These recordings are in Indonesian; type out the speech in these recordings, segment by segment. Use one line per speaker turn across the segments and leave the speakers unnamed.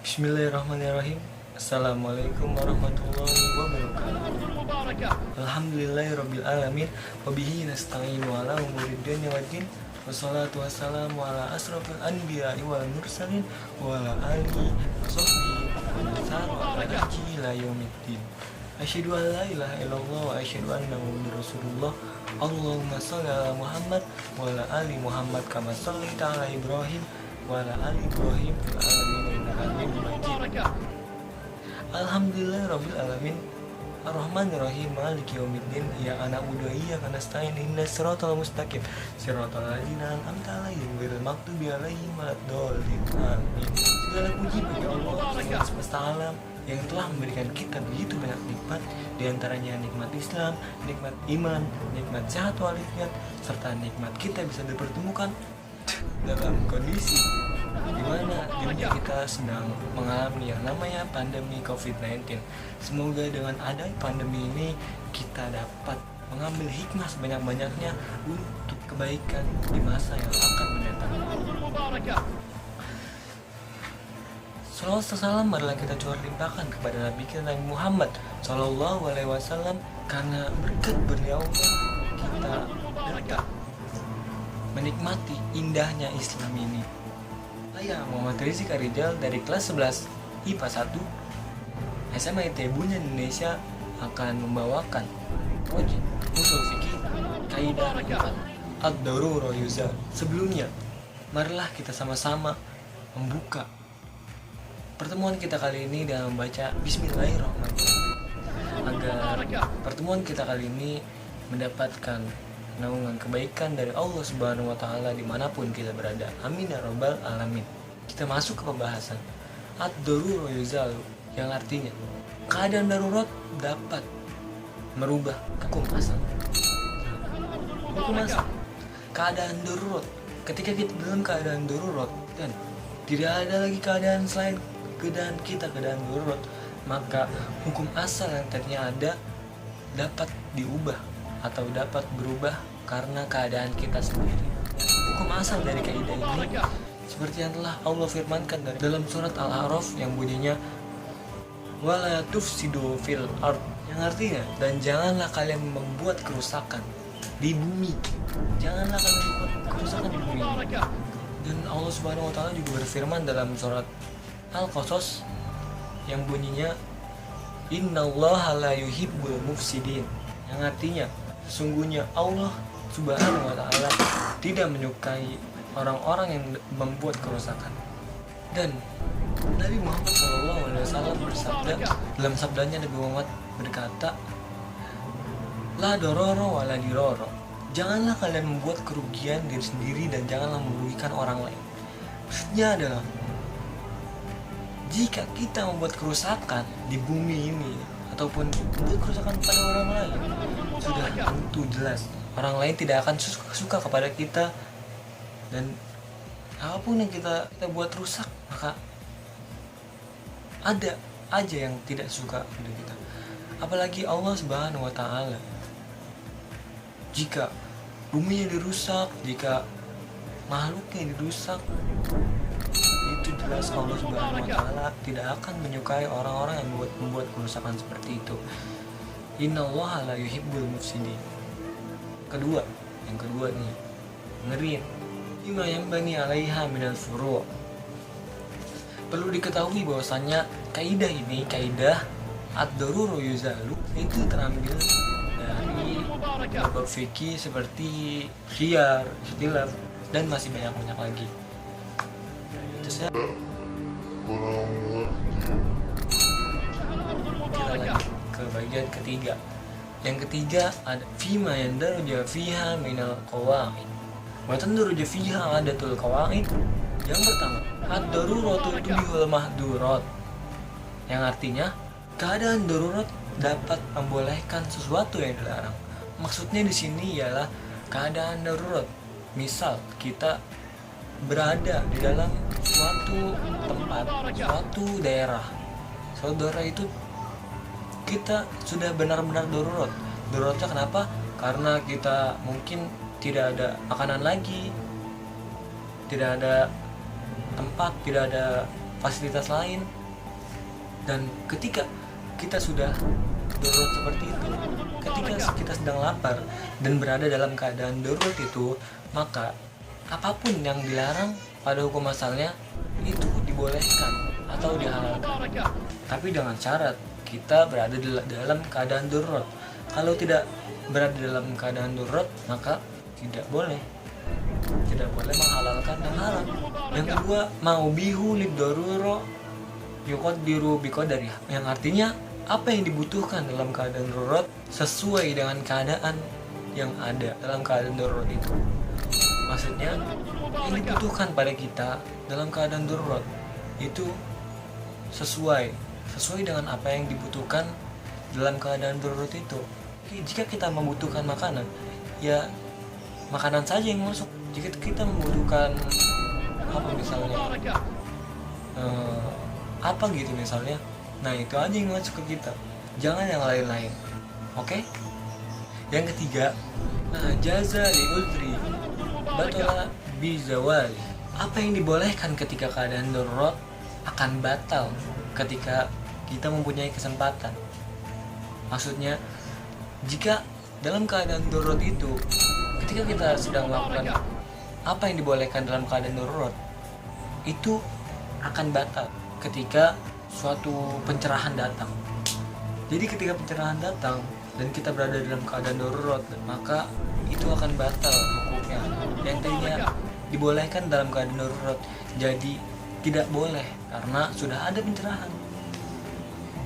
Bismillahirrahmanirrahim. Assalamualaikum warahmatullahi wabarakatuh. Alhamdulillahirabbil alamin wa bihi nasta'inu ala umuri dunya waddin. Wassalatu wassalamu ala asrofil anbiya'i wal mursalin wa ala alihi wa sahbihi wa man sara ala nahjihi ila yaumiddin. Asyhadu an la ilaha illallah wa asyhadu anna muhammadar rasulullah. Allahumma shalli ala Muhammad wa ala ali Muhammad kama shallaita ala Ibrahim wa ala ali Ibrahim fil alamin innaka Hamidum Majid. Alhamdulillahirabbil alamin. Ar-Rahmanir-Rahim Maliki yaumiddin. Iyyaka na'budu wa iyyaka nasta'in. Ihdinas siratal mustaqim. Siratal ladzina an'amta 'alaihim ghairil maghdubi 'alaihim waladdallin. Amin. Segala puji bagi Allah Subhanahu semesta alam yang telah memberikan kita begitu banyak nikmat, diantaranya nikmat Islam, nikmat iman, nikmat sehat walafiat, serta nikmat kita bisa dipertemukan dalam kondisi di mana dunia kita sedang mengalami yang namanya pandemi COVID-19. Semoga dengan adanya pandemi ini kita dapat mengambil hikmah sebanyak-banyaknya untuk kebaikan di masa yang akan mendatang. Salawat salam marilah kita limpahkan kepada Nabi kita Nabi Muhammad Sallallahu Alaihi Wasallam, karena berkat beliau kita dapat menikmati indahnya Islam ini. Saya Muhammad Rizik Arijal dari kelas 11 IPA 1 SMA ITB Indonesia akan membawakan wajib usul fikih kaidah 4 ad-darurah yuzal. Sebelumnya, marilah kita sama-sama membuka pertemuan kita kali ini dengan membaca Bismillahirrahmanirrahim, agar pertemuan kita kali ini mendapatkan naungan kebaikan dari Allah Subhanahu wa Ta'ala dimanapun kita berada. Amin ya Rabbal Alamin. Kita masuk ke pembahasan ad-darurah yuzalu, yang artinya keadaan darurat dapat merubah hukum asal. Hukum asal, keadaan darurat. Ketika kita dalam keadaan darurat dan tidak ada lagi keadaan selain keadaan darurat, maka hukum asal yang tadinya ada dapat diubah atau dapat berubah karena keadaan kita sendiri. Hukum asal dari kaidah ini seperti yang telah Allah firmankan dalam surat Al-A'raf yang bunyinya wala tufsidu fil ard, yang artinya dan janganlah kalian membuat kerusakan di bumi. Janganlah kalian membuat kerusakan di bumi. Dan Allah Subhanahu wa Ta'ala juga berfirman dalam surat Al-Qasas yang bunyinya innallaha la yuhibbul mufsidin, yang artinya sesungguhnya Allah Subhanahu wa Ta'ala tidak menyukai orang-orang yang membuat kerusakan. Dan Nabi Muhammad SAW bersabda, dalam sabdanya Nabi Muhammad berkata, la dororo wala diroro, janganlah kalian membuat kerugian diri sendiri dan janganlah merugikan orang lain. Maksudnya adalah jika kita membuat kerusakan di bumi ini ataupun membuat kerusakan pada orang lain, sudah tentu jelas orang lain tidak akan suka kepada kita, dan apapun yang kita buat rusak maka ada aja yang tidak suka pada kita. Apalagi Allah Subhanahu wa Ta'ala. Jika buminya dirusak, jika makhluknya dirusak, itu jelas Allah Subhanahu wa Ta'ala tidak akan menyukai orang-orang yang membuat kerusakan seperti itu. Innallaha la yuhibbul mufsidin. Yang kedua nih, dengerin. Bima yang bani alaiha minal furu'. Perlu diketahui bahwasannya kaidah ini, kaidah ad-darurah yuzalu, itu terambil dari bab fikih seperti khiyar, ikhtilaf, dan masih banyak lagi. Itu saya kita lagi ke bagian ketiga. Yang ketiga ada fima yang daruja fiha minal qawaid. Watan daruja fiha adatul qawaid. Yang pertama, ad-daruratu tubihul mahdurat, yang artinya keadaan darurat dapat membolehkan sesuatu yang dilarang. Maksudnya di sini ialah keadaan darurat. Misal kita berada di dalam suatu tempat, suatu daerah itu kita sudah benar-benar darurat. Daruratnya kenapa? Karena kita mungkin tidak ada makanan lagi, tidak ada tempat, tidak ada fasilitas lain, Dan ketika kita sudah darurat seperti itu, ketika kita sedang lapar dan berada dalam keadaan darurat itu, maka apapun yang dilarang pada hukum asalnya itu dibolehkan atau dihalalkan, tapi dengan syarat kita berada dalam keadaan darurat. Kalau tidak berada dalam keadaan darurat, maka tidak boleh menghalalkan yang haram. Yang kedua, mau bihu lid daruro yuqaddiru biqadari, yang artinya apa yang dibutuhkan dalam keadaan darurat sesuai dengan keadaan yang ada dalam keadaan darurat itu. Maksudnya yang dibutuhkan pada kita dalam keadaan darurat itu sesuai dengan apa yang dibutuhkan dalam keadaan darurat itu. Jika kita membutuhkan makanan, ya makanan saja yang masuk. Jika kita membutuhkan apa misalnya apa gitu misalnya, nah itu aja yang masuk ke kita, jangan yang lain-lain. Oke? Yang ketiga, jaza li udri batala bizawali, apa yang dibolehkan ketika keadaan darurat akan batal ketika kita mempunyai kesempatan. Maksudnya, jika dalam keadaan darurat itu, ketika kita sedang melakukan apa yang dibolehkan dalam keadaan darurat, itu akan batal ketika suatu pencerahan datang. Jadi ketika pencerahan datang dan kita berada dalam keadaan darurat, maka itu akan batal hukumnya. Yang tadinya dibolehkan dalam keadaan darurat jadi tidak boleh karena sudah ada pencerahan.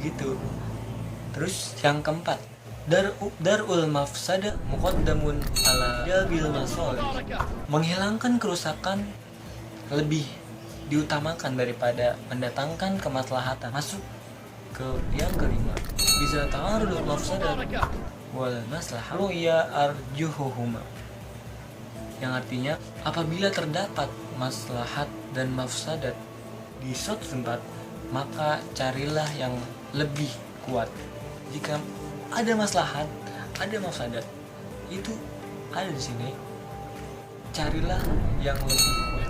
Gitu. Terus yang keempat, darul mafsada muqaddamun ala jalbil masalih, menghilangkan kerusakan lebih diutamakan daripada mendatangkan kemaslahatan. Masuk ke yang kelima, bisa ta'arudul mafsadat wal maslahah ya arjuhuhuma, yang artinya apabila terdapat maslahat dan mafsadat di suatu tempat, maka carilah yang lebih kuat. Jika ada maslahat, ada mafsadat, itu ada di sini, carilah yang lebih kuat.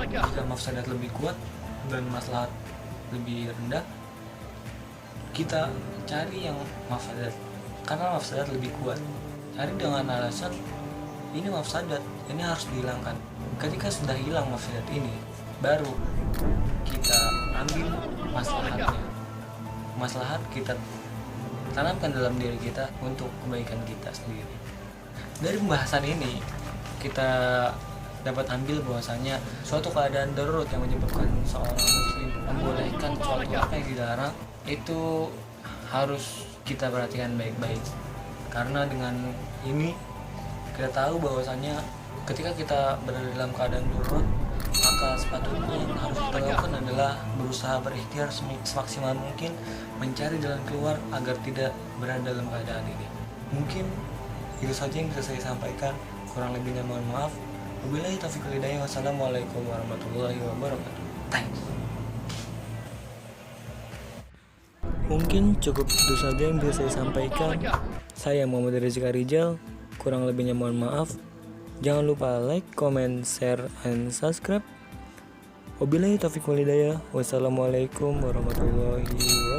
Jika mafsadat lebih kuat dan maslahat lebih rendah, kita cari yang mafsadat karena mafsadat lebih kuat. Cari dengan alasan ini mafsadat, ini harus dihilangkan. Ketika sudah hilang mafsadat ini, baru kita ambil maslahatnya. Maslahat kita tanamkan dalam diri kita untuk kebaikan kita sendiri. Dari pembahasan ini kita dapat ambil bahwasanya suatu keadaan darurat yang menyebabkan seorang muslim membolehkan suatu apa yang dilarang itu harus kita perhatikan baik-baik, karena dengan ini kita tahu bahwasanya ketika kita berada dalam keadaan darurat, maka sepatutnya yang harus kita lakukan adalah berusaha berikhtiar semaksimal mungkin mencari jalan keluar agar tidak berada dalam keadaan ini. Mungkin itu saja yang bisa saya sampaikan, kurang lebihnya mohon maaf. Wabillahi taufiq wal hidayah. Wassalamualaikum warahmatullahi wabarakatuh. Thanks. Mungkin cukup itu saja yang bisa saya sampaikan. Saya Muhammad Rizka Rijal, kurang lebihnya mohon maaf. Jangan lupa like, comment, share, and subscribe. Wabillahi taufiq wal hidayah. Wassalamualaikum warahmatullahi wabarakatuh.